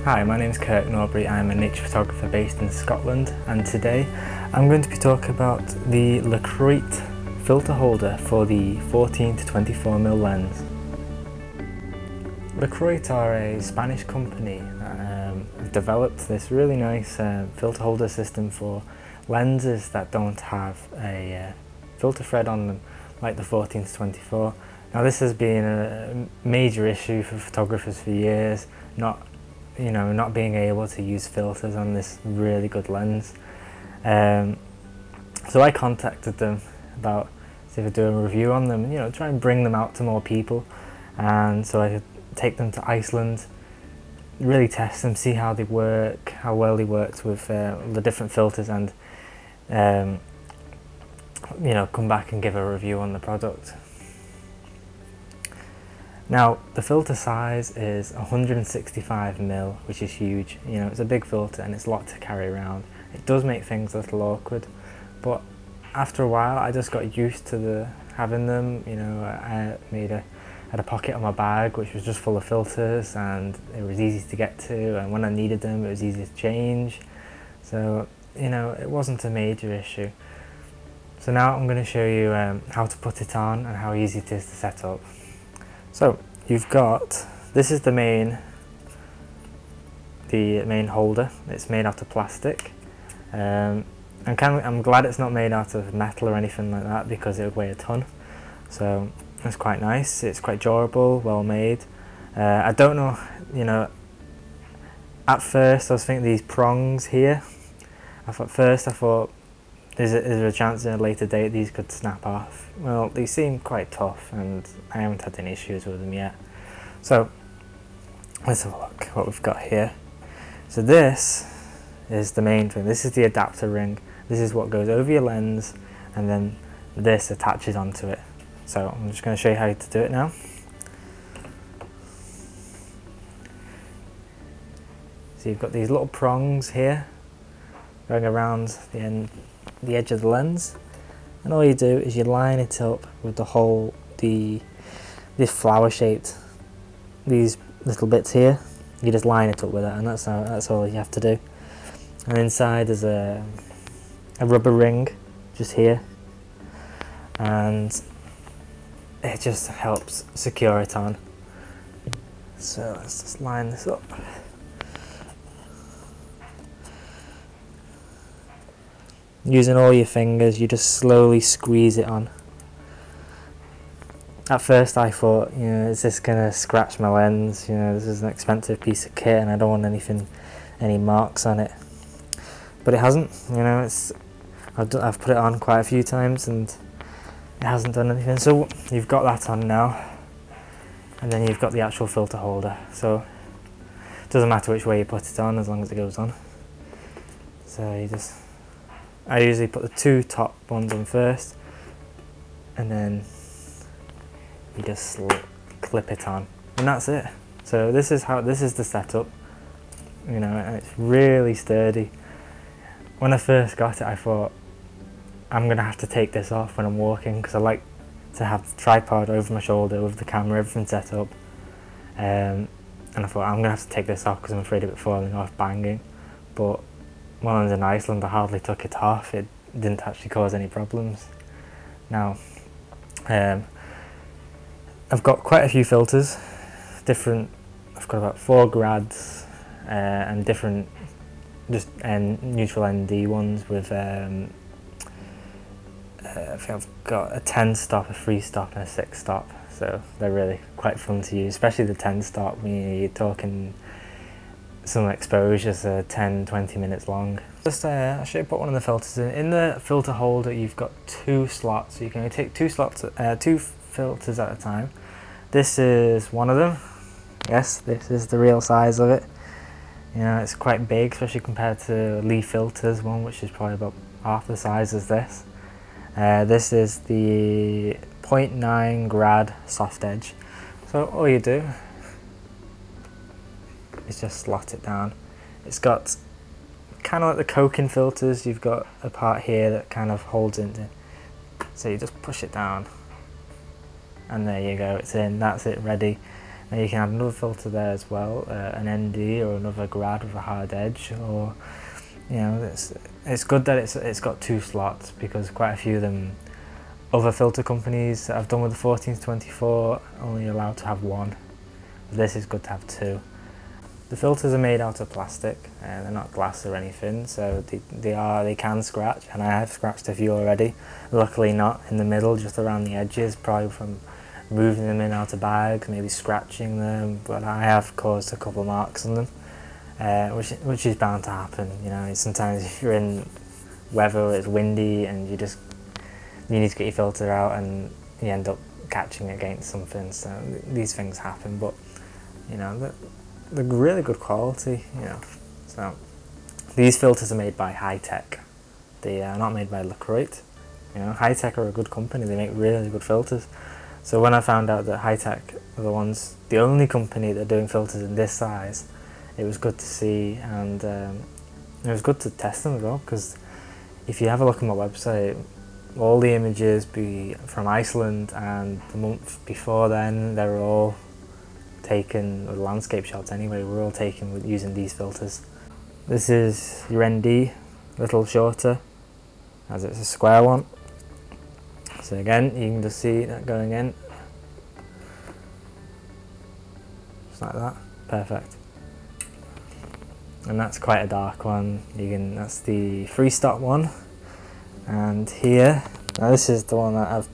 Hi, my name is Kirk Norbury. I'm a nature photographer based in Scotland, and today I'm going to be talking about the Lucroit filter holder for the 14-24mm lens. Lucroit are a Spanish company that have developed this really nice filter holder system for lenses that don't have a filter thread on them like the 14-24. Now this has been a major issue for photographers for years, not being able to use filters on this really good lens. So I contacted them about see if I could do a review on them, try and bring them out to more people, and so I could take them to Iceland, really test them, see how they work, how well they worked with the different filters, and come back and give a review on the product. Now the filter size is 165mm, which is huge. It's a big filter and it's a lot to carry around. It does make things a little awkward, but after a while I just got used to having them. I had a pocket on my bag which was just full of filters, and it was easy to get to, and when I needed them it was easy to change. So it wasn't a major issue. So now I'm going to show you how to put it on and how easy it is to set up. So this is the main holder. It's made out of plastic. I'm glad it's not made out of metal or anything like that, because it would weigh a ton. So it's quite nice. It's quite durable, well made. I don't know. At first I was thinking these prongs here. I thought. Is there a chance in a later date these could snap off? Well, they seem quite tough and I haven't had any issues with them yet. So let's have a look what we've got here. So this is the main thing. This is the adapter ring. This is what goes over your lens, and then this attaches onto it. So I'm just going to show you how to do it now. So you've got these little prongs here going around the edge of the lens, and all you do is you line it up with this flower shaped, these little bits here. You just line it up with it, and that's all you have to do. And inside there's a rubber ring just here, and it just helps secure it on. So let's just line this up. Using all your fingers, you just slowly squeeze it on. At first I thought, is this gonna scratch my lens? This is an expensive piece of kit and I don't want any marks on it. But it hasn't. I've put it on quite a few times and it hasn't done anything. So you've got that on now, and then you've got the actual filter holder. So it doesn't matter which way you put it on as long as it goes on. So I usually put the two top ones on first, and then you just clip it on, and that's it. So this is the setup, and it's really sturdy. When I first got it, I thought I'm gonna have to take this off when I'm walking, because I like to have the tripod over my shoulder with the camera, everything set up, and I thought I'm gonna have to take this off because I'm afraid of it falling off, banging. But while I was in Iceland, I hardly took it off. It didn't actually cause any problems. Now, I've got quite a few filters, I've got about 4 grads and different neutral ND ones with, I think I've got a 10 stop, a 3 stop and a 6 stop. So they're really quite fun to use, especially the 10 stop when you're talking some exposures are 10-20 minutes long. I'll show you put one of the filters in. In the filter holder you've got 2 slots, so you can only take 2 filters at a time. This is one of them. Yes, this is the real size of it. It's quite big, especially compared to Lee Filters one, which is probably about half the size as this. This is the 0.9 grad soft edge. So all you do is just slot it down. It's got kind of like the coking filters. You've got a part here that kind of holds it in. So you just push it down, and there you go, it's in. That's it, ready. and you can add another filter there as well, an ND or another grad with a hard edge, or you know, it's good that it's got 2 slots, because quite a few of them, other filter companies that I've done with the 14-24, only allowed to have 1. This is good to have 2. The filters are made out of plastic, and they're not glass or anything, so they can scratch, and I have scratched a few already. Luckily not in the middle, just around the edges, probably from moving them in out of bags, maybe scratching them, but I have caused a couple of marks on them, which is bound to happen. You know, sometimes if you're in weather where it's windy and you need to get your filter out and you end up catching against something, so these things happen, but you know, they're really good quality, you know. So these filters are made by Hitech. They are not made by Lucroit. You know, Hitech are a good company, they make really good filters. So when I found out that Hitech are the only company that are doing filters in this size, it was good to see, and it was good to test them as well, because if you have a look at my website, all the images be from Iceland, and the month before then they were all taken with landscape shots anyway. We're all taken with using these filters. This is your ND, a little shorter, as it's a square one. So again, you can just see that going in, just like that, perfect. And that's quite a dark one. That's the 3-stop one. And here, now this is the one that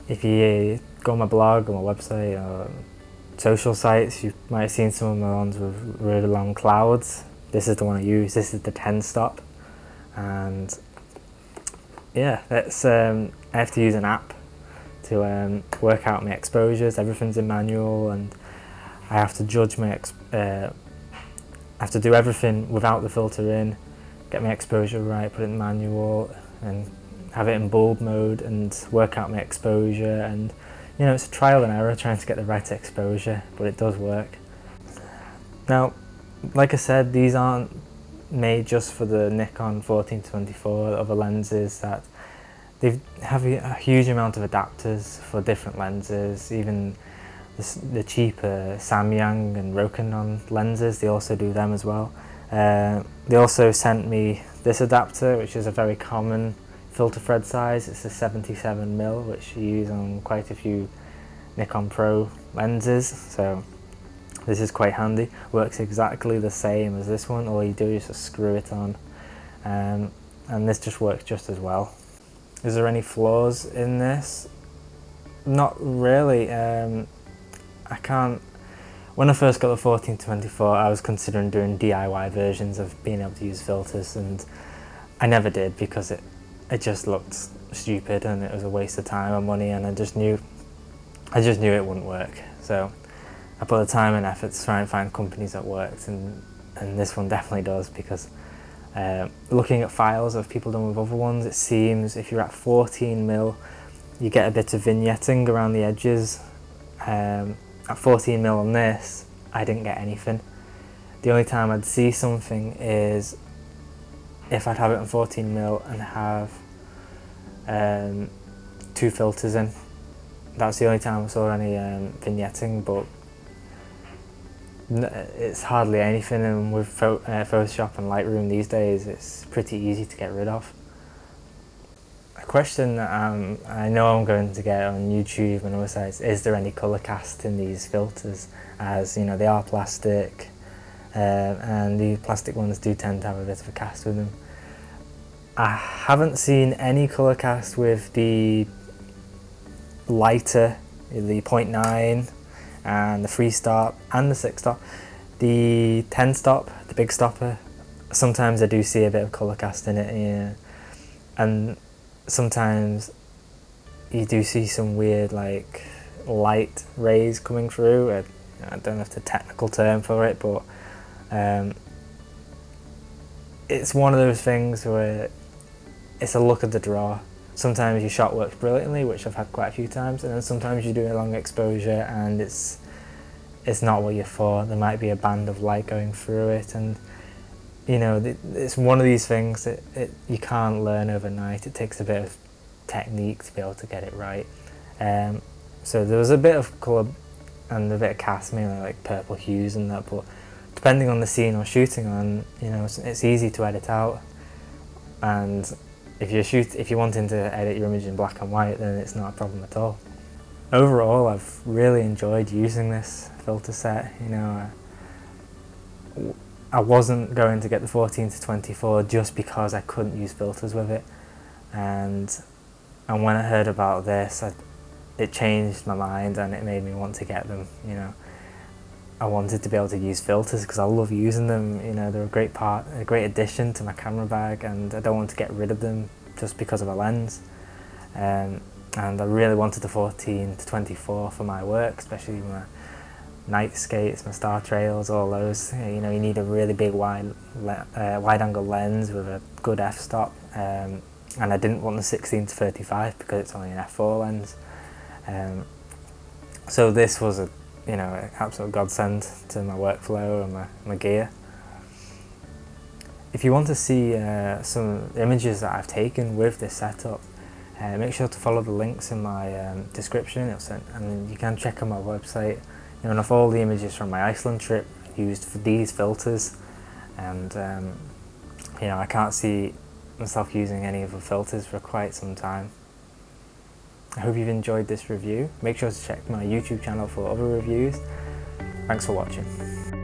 if you go on my blog or my website or social sites, you might have seen some of my ones with really long clouds. This is the one I use. This is the 10-stop, and yeah, I have to use an app to work out my exposures. Everything's in manual, and I have to judge I have to do everything without the filter in, get my exposure right, put it in manual, and have it in bulb mode, and work out my exposure. And you know, it's a trial and error trying to get the right exposure, but it does work. Now, like I said, these aren't made just for the Nikon 14-24, other lenses that they have a huge amount of adapters for different lenses. Even the cheaper Samyang and Rokinon lenses, they also do them as well. They also sent me this adapter, which is a very common filter thread size. It's a 77mm, which you use on quite a few Nikon Pro lenses, so this is quite handy. Works exactly the same as this one. All you do is just screw it on, and this just works just as well. Is there any flaws in this? Not really. When I first got the 14-24, I was considering doing DIY versions of being able to use filters, and I never did, because it just looked stupid and it was a waste of time and money, and I just knew it wouldn't work. So I put the time and effort to try and find companies that worked, and this one definitely does, because looking at files of people done with other ones, it seems if you're at 14mm, you get a bit of vignetting around the edges. At 14mm on this, I didn't get anything. The only time I'd see something is if I'd have it on 14mm and have 2 filters in. That's the only time I saw any vignetting, but it's hardly anything, and with Photoshop and Lightroom these days, it's pretty easy to get rid of. A question that I know I'm going to get on YouTube and other sites: is there any colour cast in these filters? As you know, they are plastic, and the plastic ones do tend to have a bit of a cast with them. I haven't seen any colour cast with the lighter, the 0.9 and the 3-stop and the 6-stop. The 10-stop, the big stopper, sometimes I do see a bit of colour cast in it, yeah. And sometimes you do see some weird like light rays coming through. I don't know if the technical term for it, but it's one of those things where it's a luck of the draw. Sometimes your shot works brilliantly, which I've had quite a few times, and then sometimes you do a long exposure and it's not what you're for. There might be a band of light going through it, and you know, it's one of these things that you can't learn overnight. It takes a bit of technique to be able to get it right. So there was a bit of colour and a bit of cast, mainly like purple hues and that, but depending on the scene I'm shooting on, you know, it's easy to edit out. And if you're wanting to edit your image in black and white, then it's not a problem at all. Overall, I've really enjoyed using this filter set. You know, I wasn't going to get the 14-24 just because I couldn't use filters with it, and when I heard about this, it changed my mind and it made me want to get them. You know, I wanted to be able to use filters because I love using them. You know, they're a great addition to my camera bag, and I don't want to get rid of them just because of a lens. And I really wanted the 14-24 for my work, especially my night skates, my star trails, all those. You know, you need a really big wide-angle lens with a good f-stop, and I didn't want the 16-35 because it's only an f4 lens. So this was an absolute godsend to my workflow and my gear. If you want to see some images that I've taken with this setup, make sure to follow the links in my description, and you can check on my website. You know, enough all the images from my Iceland trip used for these filters, and you know, I can't see myself using any of the filters for quite some time. I hope you've enjoyed this review. Make sure to check my YouTube channel for other reviews. Thanks for watching.